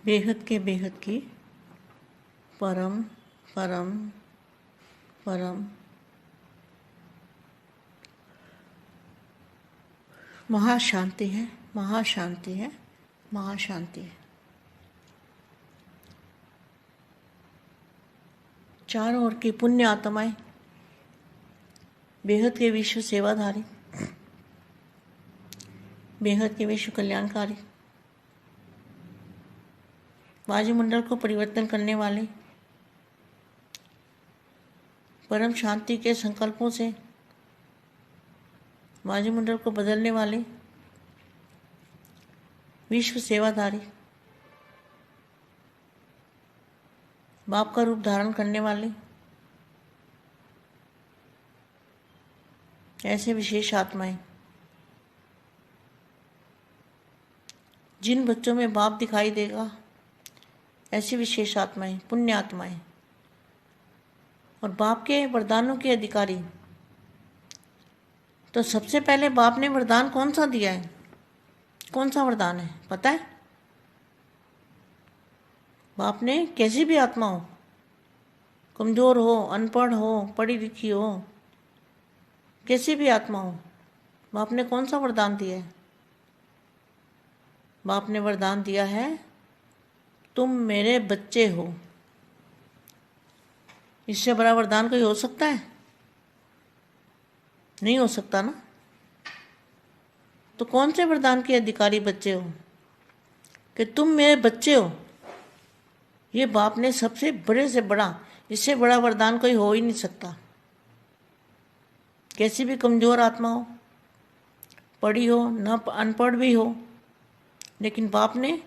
बेहद की परम परम परम महाशांति है, महाशांति है, महाशांति है। चारों ओर की पुण्य आत्माएं, बेहद के विश्व सेवाधारी, बेहद के विश्व कल्याणकारी, वायुमंडल को परिवर्तन करने वाले, परम शांति के संकल्पों से वायुमंडल को बदलने वाले विश्व सेवाधारी, बाप का रूप धारण करने वाले ऐसे विशेष आत्माएं, जिन बच्चों में बाप दिखाई देगा, ऐसी विशेष आत्माएं, पुण्य आत्माएं और बाप के वरदानों के अधिकारी। तो सबसे पहले बाप ने वरदान कौन सा दिया है? कौन सा वरदान है पता है? बाप ने कैसी भी आत्मा हो, कमज़ोर हो, अनपढ़ हो, पढ़ी लिखी हो, कैसी भी आत्मा हो, बाप ने कौन सा वरदान दिया है? बाप ने वरदान दिया है, तुम मेरे बच्चे हो। इससे बड़ा वरदान कोई हो सकता है? नहीं हो सकता ना। तो कौन से वरदान के अधिकारी बच्चे हो कि तुम मेरे बच्चे हो? ये बाप ने सबसे बड़े से बड़ा, इससे बड़ा वरदान कोई हो ही नहीं सकता। कैसी भी कमज़ोर आत्मा हो, पढ़ी हो, न अनपढ़ भी हो, लेकिन बाप ने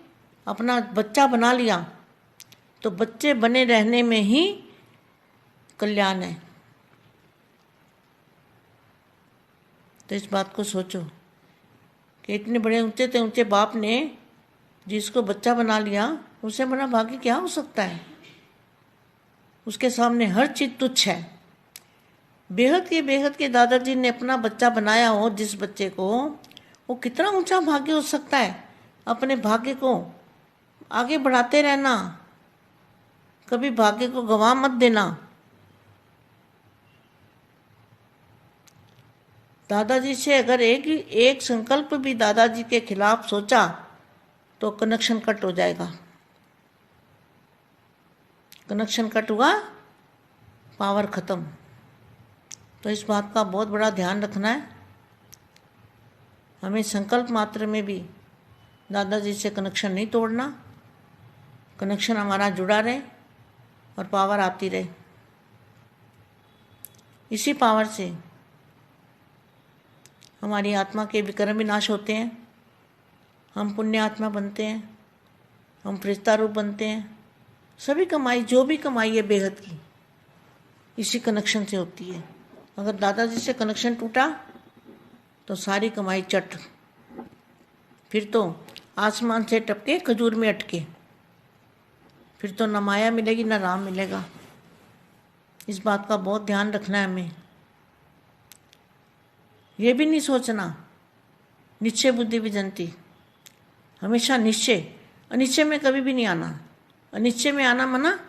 अपना बच्चा बना लिया, तो बच्चे बने रहने में ही कल्याण है। तो इस बात को सोचो कि इतने बड़े ऊंचे से ऊंचे बाप ने जिसको बच्चा बना लिया, उससे बड़ा भाग्य क्या हो सकता है? उसके सामने हर चीज तुच्छ है। बेहद के दादाजी ने अपना बच्चा बनाया हो, जिस बच्चे को, वो कितना ऊंचा भाग्य हो सकता है। अपने भाग्य को आगे बढ़ाते रहना, कभी भाग्य को गंवा मत देना। दादाजी से अगर एक संकल्प भी दादाजी के खिलाफ सोचा तो कनेक्शन कट हो जाएगा। कनेक्शन कट हुआ, पावर खत्म। तो इस बात का बहुत बड़ा ध्यान रखना है। हमें संकल्प मात्र में भी दादाजी से कनेक्शन नहीं तोड़ना। कनेक्शन हमारा जुड़ा रहे और पावर आती रहे। इसी पावर से हमारी आत्मा के विकर्म विनाश होते हैं, हम पुण्य आत्मा बनते हैं, हम फरिश्ता रूप बनते हैं। सभी कमाई, जो भी कमाई है बेहद की, इसी कनेक्शन से होती है। अगर दादाजी से कनेक्शन टूटा तो सारी कमाई चट, फिर तो आसमान से टपके खजूर में अटके, फिर तो न माया मिलेगी न राम मिलेगा। इस बात का बहुत ध्यान रखना है हमें। ये भी नहीं सोचना निश्चय बुद्धि विजंती, हमेशा निश्चय, अनिश्चय में कभी भी नहीं आना। अनिश्चय में आना मना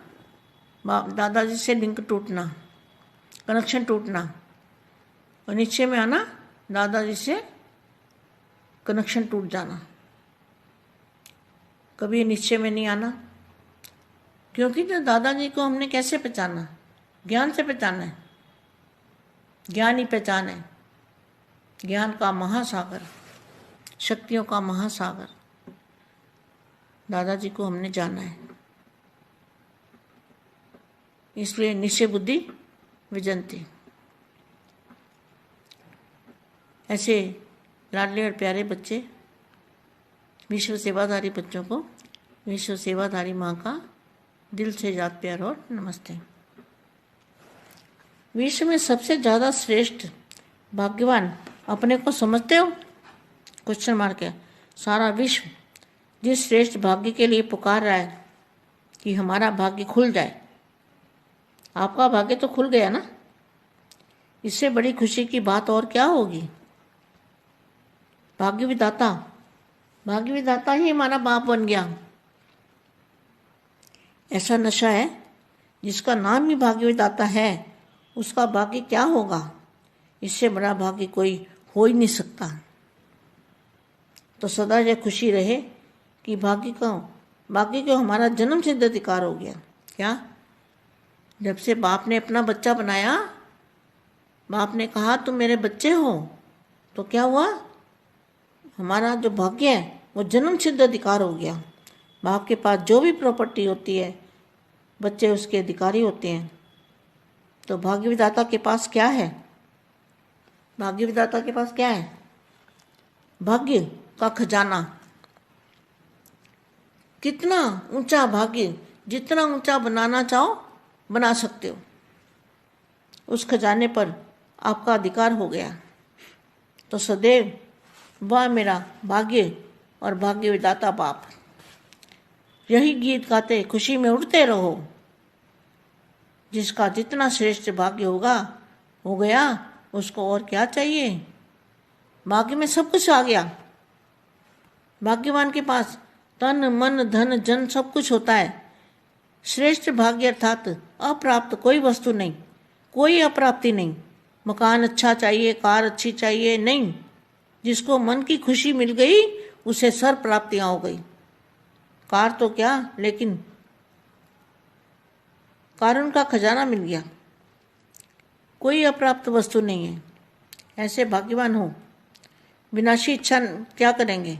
दादाजी से लिंक टूटना, कनेक्शन टूटना। अनिश्चय में आना दादाजी से कनेक्शन टूट जाना। कभी निश्चय में नहीं आना, क्योंकि जो दादाजी को हमने कैसे पहचाना? ज्ञान से पहचाना है। ज्ञान ही पहचान है। ज्ञान का महासागर, शक्तियों का महासागर दादाजी को हमने जाना है। इसलिए निश्चय बुद्धि विजंती। ऐसे लाडले और प्यारे बच्चे, विश्व सेवाधारी बच्चों को विश्व सेवाधारी माँ का दिल से याद प्यार और नमस्ते। विश्व में सबसे ज़्यादा श्रेष्ठ भाग्यवान अपने को समझते हो? क्वेश्चन मार्क है। सारा विश्व जिस श्रेष्ठ भाग्य के लिए पुकार रहा है कि हमारा भाग्य खुल जाए, आपका भाग्य तो खुल गया ना। इससे बड़ी खुशी की बात और क्या होगी? भाग्य विधाता ही हमारा बाप बन गया। ऐसा नशा है जिसका नाम ही भाग्य विधाता है, उसका भाग्य क्या होगा? इससे बड़ा भाग्य कोई हो ही नहीं सकता। तो सदा यह खुशी रहे कि भाग्य को हमारा जन्म सिद्ध अधिकार हो गया। क्या? जब से बाप ने अपना बच्चा बनाया, बाप ने कहा तुम मेरे बच्चे हो, तो क्या हुआ? हमारा जो भाग्य है वो जन्म सिद्ध अधिकार हो गया। बाप के पास जो भी प्रॉपर्टी होती है, बच्चे उसके अधिकारी होते हैं। तो भाग्य विधाता के पास क्या है? भाग्य विधाता के पास क्या है? भाग्य का खजाना। कितना ऊंचा भाग्य, जितना ऊंचा बनाना चाहो बना सकते हो। उस खजाने पर आपका अधिकार हो गया। तो सदैव वाह मेरा भाग्य और भाग्य विधाता बाप, यही गीत गाते खुशी में उड़ते रहो। जिसका जितना श्रेष्ठ भाग्य हो गया, उसको और क्या चाहिए? भाग्य में सब कुछ आ गया। भाग्यवान के पास तन मन धन जन सब कुछ होता है। श्रेष्ठ भाग्य अर्थात अप्राप्त कोई वस्तु नहीं, कोई अप्राप्ति नहीं। मकान अच्छा चाहिए, कार अच्छी चाहिए, नहीं। जिसको मन की खुशी मिल गई उसे सर प्राप्तियां हो गई। कार तो क्या, लेकिन कारण का खजाना मिल गया। कोई अप्राप्त वस्तु नहीं है। ऐसे भाग्यवान हो। विनाशी इच्छा क्या करेंगे?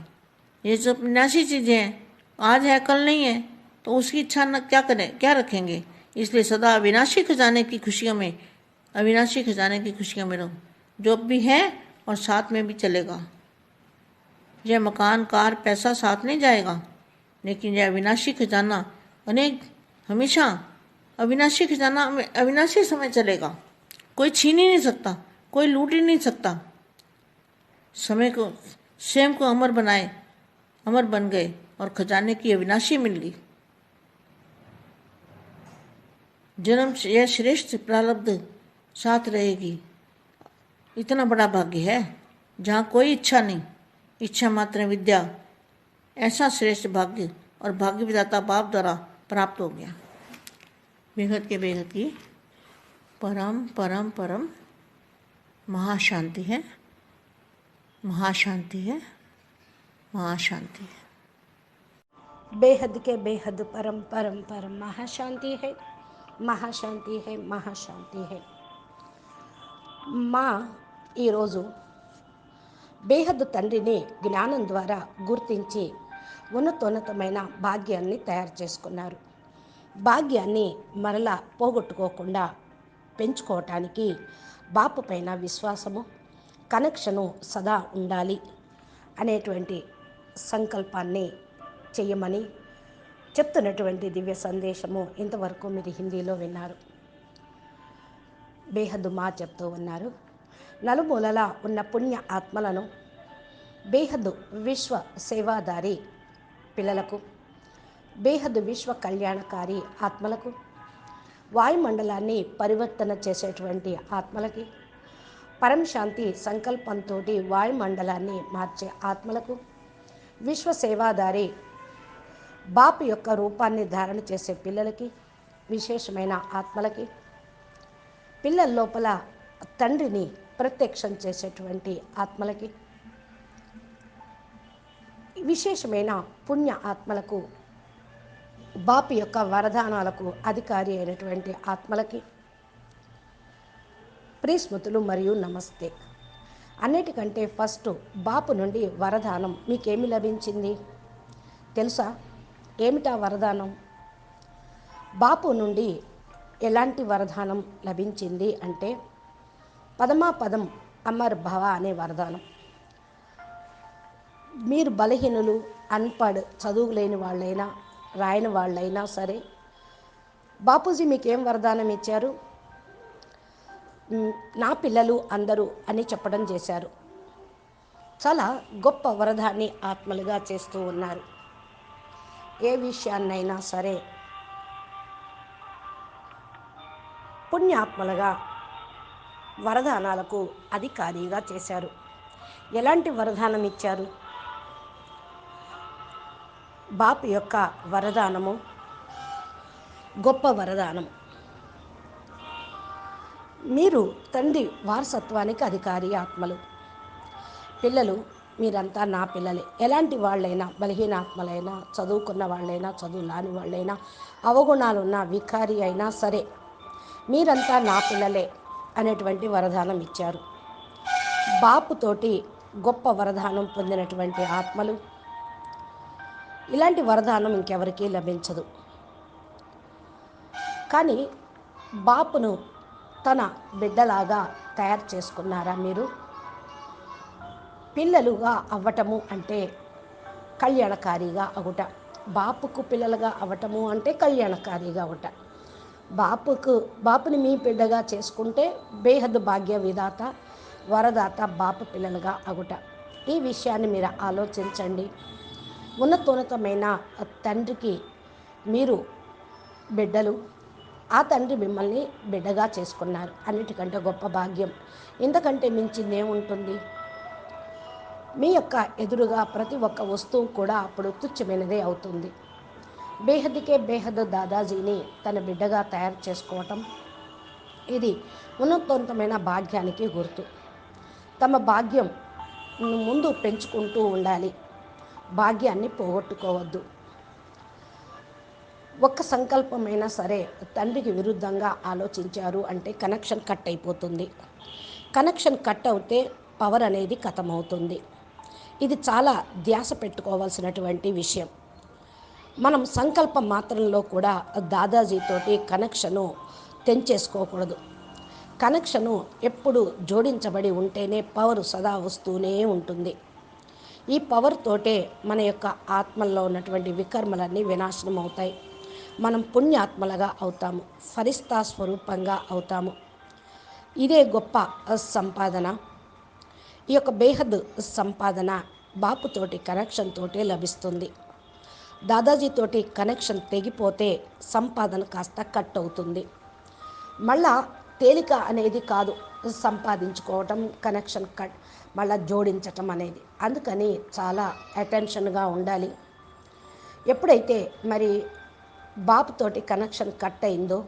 ये सब विनाशी चीजें हैं, आज है कल नहीं है, तो उसकी इच्छा न क्या करें, क्या रखेंगे? इसलिए सदा अविनाशी खजाने की खुशियों में, अविनाशी खजाने की खुशियों में रहो। जो भी है और साथ में भी चलेगा। यह मकान कार पैसा साथ नहीं जाएगा, लेकिन यह अविनाशी खजाना हमेशा अविनाशी खजाना अविनाशी समय चलेगा। कोई छीन ही नहीं सकता, कोई लूट ही नहीं सकता। समय को स्वयं को अमर बन गए और खजाने की अविनाशी मिल गई। जन्म यह श्रेष्ठ प्रारब्ध साथ रहेगी। इतना बड़ा भाग्य है जहाँ कोई इच्छा नहीं, इच्छा मात्र विद्या। ऐसा श्रेष्ठ भाग्य और भाग्य विधाता बाप द्वारा प्राप्त हो गया। बेहद के बेहद की परम परम परम महाशांति है, महाशांति है, महाशांति है। बेहद के बेहद परम परम परम महाशांति है, महाशांति है, महाशांति है। మా ఈరోజు బేహద్దు తండ్రిని జ్ఞానం ద్వారా గుర్తించి ఉన్నతోన్నతమైన భాగ్యాన్ని తయారు చేసుకున్నారు. భాగ్యాన్ని మరలా పోగొట్టుకోకుండా పెంచుకోవటానికి బాపు పైన విశ్వాసము, కనెక్షను సదా ఉండాలి అనేటువంటి సంకల్పాన్ని చెయ్యమని చెప్తున్నటువంటి దివ్య సందేశము ఇంతవరకు మీరు హిందీలో విన్నారు. బేహద్దు మా చెప్తూ ఉన్నారు, నలుమూలలా ఉన్న పుణ్య ఆత్మలను, బేహద్దు విశ్వ సేవాదారి పిల్లలకు, బేహద్దు విశ్వ కళ్యాణకారి ఆత్మలకు, వాయుమండలాన్ని పరివర్తన చేసేటువంటి ఆత్మలకి, పరమశాంతి సంకల్పంతో వాయుమండలాన్ని మార్చే ఆత్మలకు, విశ్వ సేవాదారి బాపు యొక్క రూపాన్ని ధారణ చేసే పిల్లలకి, విశేషమైన ఆత్మలకి, పిల్లల లోపల తండ్రిని ప్రత్యక్షం చేసేటువంటి ఆత్మలకి, విశేషమైన పుణ్య ఆత్మలకు, బాపు యొక్క వరదానాలకు అధికారి అయినటువంటి ఆత్మలకి ప్రియస్మృతులు మరియు నమస్తే. అన్నిటికంటే ఫస్ట్ బాపు నుండి వరదానం మీకేమి లభించింది తెలుసా? ఏమిటా వరదానం? బాపు నుండి ఎలాంటి వరదానం లభించింది అంటే పదమాపదం అమర్ భవ అనే వరదానం. మీరు బలహీనులు, అన్పడ్, చదువు లేని వాళ్ళైనా, రాయని వాళ్ళైనా సరే, బాపూజీ మీకేం వరదానం ఇచ్చారు? నా పిల్లలు అందరూ అని చెప్పడం చేశారు. చాలా గొప్ప వరదాన్ని ఆత్మలుగా చేస్తూ ఉన్నారు. ఏ విషయాన్నైనా సరే పుణ్యాత్మలుగా వరదానాలకు అధికారిగా చేశారు. ఎలాంటి వరదానం ఇచ్చారు? బాపు యొక్క వరదానము గొప్ప వరదానం. మీరు తండ్రి వారసత్వానికి అధికారి ఆత్మలు. పిల్లలు మీరంతా నా పిల్లలే. ఎలాంటి వాళ్ళైనా, బలహీన ఆత్మలైనా, చదువుకున్న వాళ్ళైనా, చదువు రాని వాళ్ళైనా, అవగుణాలున్న వికారి అయినా సరే మీరంతా నా పిల్లలే అనేటువంటి వరదానం ఇచ్చారు. బాపుతోటి గొప్ప వరదానం పొందినటువంటి ఆత్మలు. ఇలాంటి వరదానం ఇంకెవరికీ లభించదు. కానీ బాపును తన బిడ్డలాగా తయారు చేసుకున్నారా మీరు? పిల్లలుగా అవ్వటము అంటే కళ్యాణకారిగా అగుట. బాపుకు పిల్లలుగా అవ్వటము అంటే కళ్యాణకారిగా అగుట. బాపుని మీ బిడ్డగా చేసుకుంటే బేహద్ భాగ్య విధాత వరదాత బాపు పిల్లలుగా అగుట. ఈ విషయాన్ని మీరు ఆలోచించండి. ఉన్నతోన్నతమైన తండ్రికి మీరు బిడ్డలు. ఆ తండ్రి మిమ్మల్ని బిడ్డగా చేసుకున్నారు. అన్నిటికంటే గొప్ప భాగ్యం. ఇంతకంటే మించింది ఏముంటుంది? మీ యొక్క ఎదురుగా ప్రతి ఒక్క వస్తువు కూడా అప్పుడు తుచ్చమైనదే అవుతుంది. బేహద్కే బేహద్ దాదాజీని తన బిడ్డగా తయారు చేసుకోవటం ఇది ఉన్నతోన్నతమైన భాగ్యానికి గుర్తు. తమ భాగ్యం ముందు పెంచుకుంటూ ఉండాలి. భాగ్యాన్ని పోగొట్టుకోవద్దు. ఒక్క సంకల్పమైనా సరే తండ్రికి విరుద్ధంగా ఆలోచించారు అంటే కనెక్షన్ కట్ అయిపోతుంది. కనెక్షన్ కట్ అవుతే పవర్ అనేది ఖతమవుతుంది. ఇది చాలా ధ్యాస పెట్టుకోవాల్సినటువంటి విషయం. మనం సంకల్ప మాత్రంలో కూడా దాదాజీతోటి కనెక్షను తెంచేసుకోకూడదు. కనెక్షను ఎప్పుడు జోడించబడి ఉంటేనే పవర్ సదా వస్తూనే ఉంటుంది. ఈ పవర్ తోటే మన యొక్క ఆత్మల్లో ఉన్నటువంటి వికర్మలన్నీ వినాశనం అవుతాయి. మనం పుణ్యాత్మలుగా అవుతాము. ఫరిస్తా స్వరూపంగా అవుతాము. ఇదే గొప్ప సంపాదన. ఈ యొక్క బేహద్ సంపాదన బాపుతోటి కనెక్షన్ తోటే లభిస్తుంది. దాదాజీతోటి కనెక్షన్ తెగిపోతే సంపాదన కాస్త కట్ అవుతుంది. మళ్ళా తేలిక అనేది కాదు సంపాదించుకోవటం, కనెక్షన్ కట్ మళ్ళా జోడించటం అనేది. అందుకని చాలా అటెన్షన్గా ఉండాలి. ఎప్పుడైతే మరి బాపుతోటి కనెక్షన్ కట్ అయిందో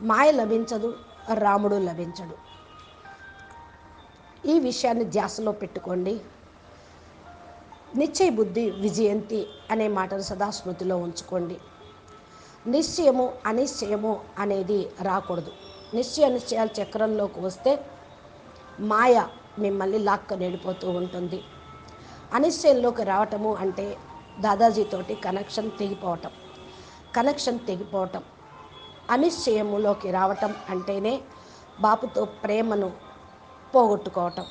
మాయ లభించదు, రాముడు లభించడు. ఈ విషయాన్ని ధ్యాసలో పెట్టుకోండి. నిశ్చయ బుద్ధి విజయంతి అనే మాటను సదా స్మృతిలో ఉంచుకోండి. నిశ్చయము అనిశ్చయము అనేది రాకూడదు. నిశ్చయ నిశ్చయాల చక్రంలోకి వస్తే మాయ మిమ్మల్ని లాక్క నెడిపోతూ ఉంటుంది. అనిశ్చయంలోకి రావటము అంటే దాదాజీతోటి కనెక్షన్ తెగిపోవటం. కనెక్షన్ తెగిపోవటం. అనిశ్చయములోకి రావటం అంటేనే బాపుతో ప్రేమను పోగొట్టుకోవటం.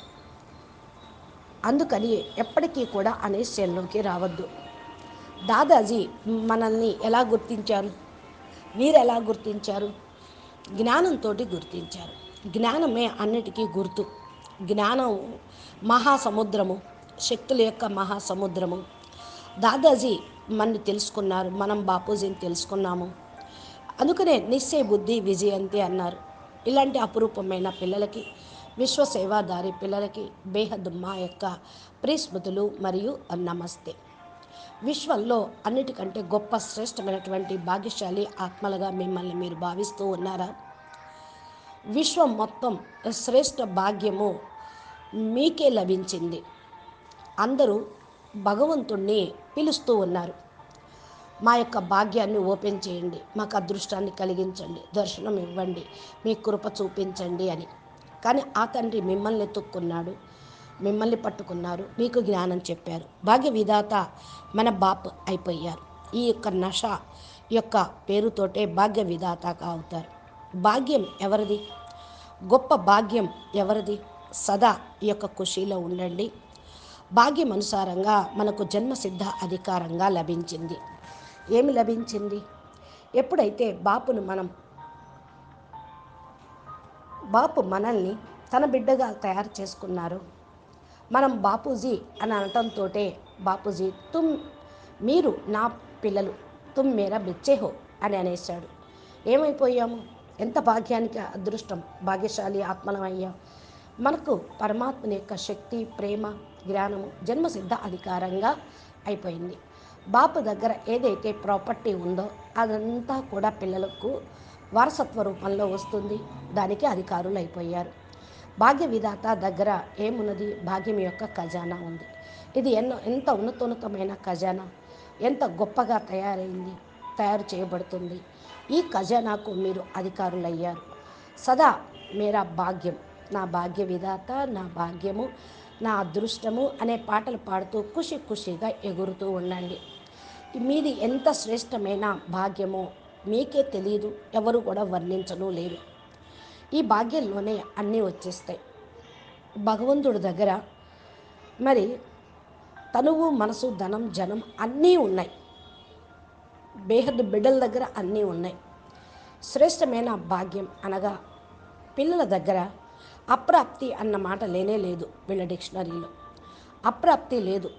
అందుకని ఎప్పటికీ కూడా అనిశ్చయంలోకి రావద్దు. దాదాజీ మనల్ని ఎలా గుర్తించారు? మీరు ఎలా గుర్తించారు? జ్ఞానంతో గుర్తించారు. జ్ఞానమే అన్నిటికీ గుర్తు. జ్ఞానం మహాసముద్రము, శక్తుల యొక్క మహాసముద్రము. దాదాజీ మనని తెలుసుకున్నారు, మనం బాపూజీని తెలుసుకున్నాము. అందుకనే నిశ్చయ బుద్ధి విజయంతి అన్నారు. ఇలాంటి అపురూపమైన పిల్లలకి, విశ్వసేవాదారి పిల్లలకి బేహద్ మా యొక్క ప్రియస్మృతులు మరియు నమస్తే. విశ్వంలో అన్నిటికంటే గొప్ప శ్రేష్టమైనటువంటి భాగ్యశాలి ఆత్మలుగా మిమ్మల్ని మీరు భావిస్తూ ఉన్నారా? విశ్వం మొత్తం శ్రేష్ఠ భాగ్యము మీకే లభించింది. అందరూ భగవంతుణ్ణి పిలుస్తూ ఉన్నారు. మా యొక్క భాగ్యాన్ని ఓపెన్ చేయండి, మాకు అదృష్టాన్ని కలిగించండి, దర్శనం ఇవ్వండి, మీ కృప చూపించండి అని. కానీ ఆ తండ్రి మిమ్మల్ని ఎత్తుక్కున్నాడు, మిమ్మల్ని పట్టుకున్నారు, మీకు జ్ఞానం చెప్పారు. భాగ్య విధాత మన బాప్ అయిపోయారు. ఈ యొక్క నష యొక్క పేరుతోటే భాగ్య విధాతగా అవుతారు. భాగ్యం ఎవరిది? గొప్ప భాగ్యం ఎవరిది? సదా ఈ యొక్క ఖుషీలో ఉండండి. భాగ్యం అనుసారంగా మనకు జన్మసిద్ధ అధికారంగా లభించింది. ఏమి లభించింది? ఎప్పుడైతే బాపు మనల్ని తన బిడ్డగా తయారు చేసుకున్నారు. మనం బాపూజీ అని అనటంతో బాపూజీ మీరు నా పిల్లలు, తుమ్ మేరా బచ్చే హో అని అనేశాడు. ఏమైపోయాము? ఎంత భాగ్యానికి అదృష్టం, భాగ్యశాలి ఆత్మలం అయ్యాం. మనకు పరమాత్మని యొక్క శక్తి, ప్రేమ, జ్ఞానము జన్మసిద్ధ అధికారంగా అయిపోయింది. బాపు దగ్గర ఏదైతే ప్రాపర్టీ ఉందో అదంతా కూడా పిల్లలకు వారసత్వ రూపంలో వస్తుంది. దానికి అధికారులు అయిపోయారు. భాగ్య విధాత దగ్గర ఏమున్నది? భాగ్యం యొక్క ఖజానా ఉంది. ఇది ఎంత ఉన్నతోన్నతమైన ఖజానా, ఎంత గొప్పగా తయారు చేయబడుతుంది. ఈ ఖజానాకు మీరు అధికారులయ్యారు. సదా మేరా భాగ్యం, నా భాగ్య విధాత, నా భాగ్యము, నా అదృష్టము అనే పాటలు పాడుతూ ఖుషి ఖుషిగా ఎగురుతూ ఉండండి. మీది ఎంత శ్రేష్టమైన భాగ్యమో మీకే తెలియదు, ఎవరు కూడా వర్ణించను లేరు. ఈ భాగ్యంలోనే అన్నీ వచ్చేస్తాయి. భగవంతుడి దగ్గర మరి తనువు, మనసు, ధనం, జనం అన్నీ ఉన్నాయి. బేహద్దు బిడ్డల దగ్గర అన్నీ ఉన్నాయి. శ్రేష్టమైన భాగ్యం అనగా పిల్లల దగ్గర అప్రాప్తి అన్న మాట లేనే లేదు. వీళ్ళ డిక్షనరీలో అప్రాప్తి లేదు.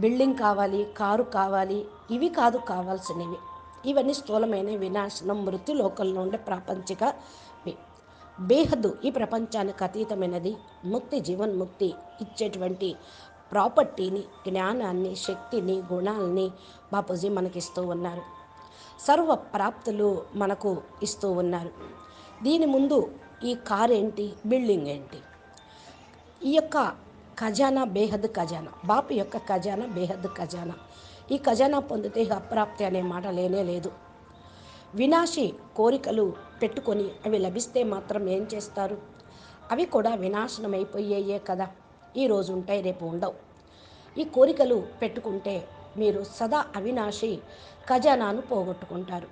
బిల్డింగ్ కావాలి, కారు కావాలి, ఇవి కాదు కావాల్సినవి. ఇవన్నీ స్థూలమైన వినాశనం, మృత్యు లోకంలో ఉండే ప్రాపంచిక బేహద్దు ఈ ప్రపంచానికి అతీతమైనది ముక్తి, జీవన్ముక్తి ఇచ్చేటువంటి ప్రాపర్టీని, జ్ఞానాన్ని, శక్తిని, గుణాలని బాపూజీ మనకిస్తూ ఉన్నారు. సర్వ ప్రాప్తులు మనకు ఇస్తూ ఉన్నారు. దీని ముందు ఈ కార్ ఏంటి, బిల్డింగ్ ఏంటి? ఈ యొక్క ఖజానా బేహద్ ఖజానా, బాపు యొక్క ఖజానా బేహద్ ఖజానా. ఈ ఖజానా పొందితే అప్రాప్తి అనే మాట లేనే లేదు. వినాశి కోరికలు పెట్టుకొని అవి లభిస్తే మాత్రం ఏం చేస్తారు? అవి కూడా వినాశనం అయిపోయేయే కదా. ఈరోజు ఉంటాయి, రేపు ఉండవు. ఈ కోరికలు పెట్టుకుంటే మీరు సదా అవినాశి ఖజానాను పోగొట్టుకుంటారు.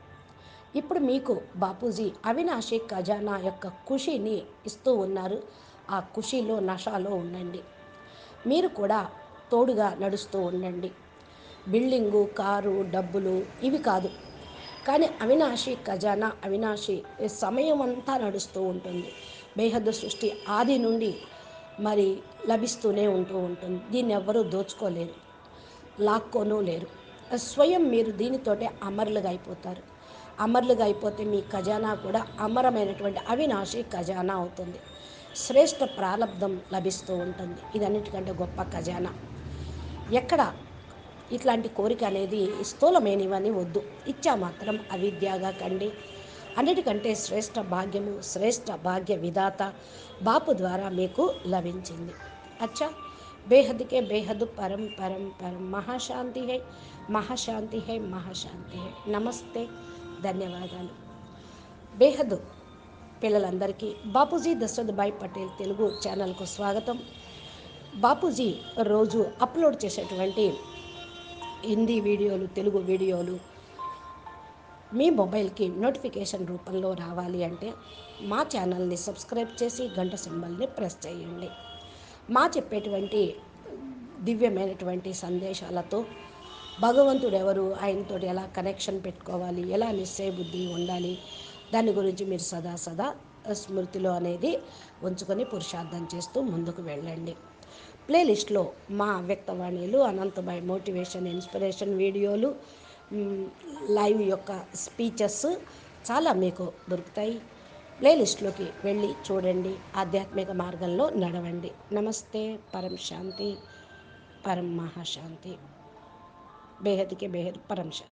ఇప్పుడు మీకు బాపూజీ అవినాశి ఖజానా యొక్క ఖుషిని ఇస్తూ ఉన్నారు. ఆ ఖుషిలో, నషాలో ఉండండి. మీరు కూడా తోడుగా నడుస్తూ ఉండండి. బిల్డింగు, కారు, డబ్బులు ఇవి కాదు, కానీ అవినాశి ఖజానా, అవినాశి సమయం అంతా నడుస్తూ ఉంటుంది. బేహద్దు సృష్టి ఆది నుండి మరి లభిస్తూనే ఉంటుంది. దీన్ని ఎవ్వరూ దోచుకోలేరు, లాక్కోనూ లేరు. స్వయం మీరు దీనితోటే అమరులుగా అయిపోతారు. అమరులుగా అయిపోతే మీ ఖజానా కూడా అమరమైనటువంటి అవినాశి ఖజానా అవుతుంది. శ్రేష్ఠ ప్రాలబ్ధం లభిస్తూ ఉంటుంది. ఇదన్నిటికంటే గొప్ప ఖజానా. ఎక్కడ ఇట్లాంటి కోరిక అనేది స్థూలమైనవని వద్దు. ఇచ్చా మాత్రం అవిద్యగా కండి. అన్నిటికంటే శ్రేష్ఠ భాగ్యము, శ్రేష్ఠ భాగ్య విధాత బాపు ద్వారా మీకు లభించింది. అచ్చా, బేహద్కే బేహద్ పరం పరం పరం. మహాశాంతి హై, మహాశాంతి హై, మహాశాంతి హై. నమస్తే, ధన్యవాదాలు. బేహద్ పిల్లలందరికీ బాపూజీ దశరథభాయ్ పటేల్ తెలుగు ఛానల్కు స్వాగతం. బాపూజీ రోజు అప్లోడ్ చేసేటువంటి హిందీ వీడియోలు, తెలుగు వీడియోలు మీ మొబైల్కి నోటిఫికేషన్ రూపంలో రావాలి అంటే మా ఛానల్ని సబ్స్క్రైబ్ చేసి గంట సింబల్ని ప్రెస్ చేయండి. మా చెప్పేటువంటి దివ్యమైనటువంటి సందేశాలతో భగవంతుడు ఎవరు, ఆయనతో ఎలా కనెక్షన్ పెట్టుకోవాలి, ఎలా నిశ్చయ బుద్ధి ఉండాలి, దాని గురించి మీరు సదా స్మృతిలో అనేది ఉంచుకొని పురుషార్థం చేస్తూ ముందుకు వెళ్ళండి. ప్లేలిస్ట్లో మా వ్యక్తవాణిలు, అనంతభాయ్ మోటివేషన్, ఇన్స్పిరేషన్ వీడియోలు, లైవ్ యొక్క స్పీచెస్ చాలా మీకు దొరుకుతాయి. ప్లేలిస్ట్లోకి వెళ్ళి చూడండి, ఆధ్యాత్మిక మార్గంలో నడవండి. నమస్తే, పరం శాంతి, పరం మహాశాంతి. బేహద్కే బేహద్ పరం శాంతి.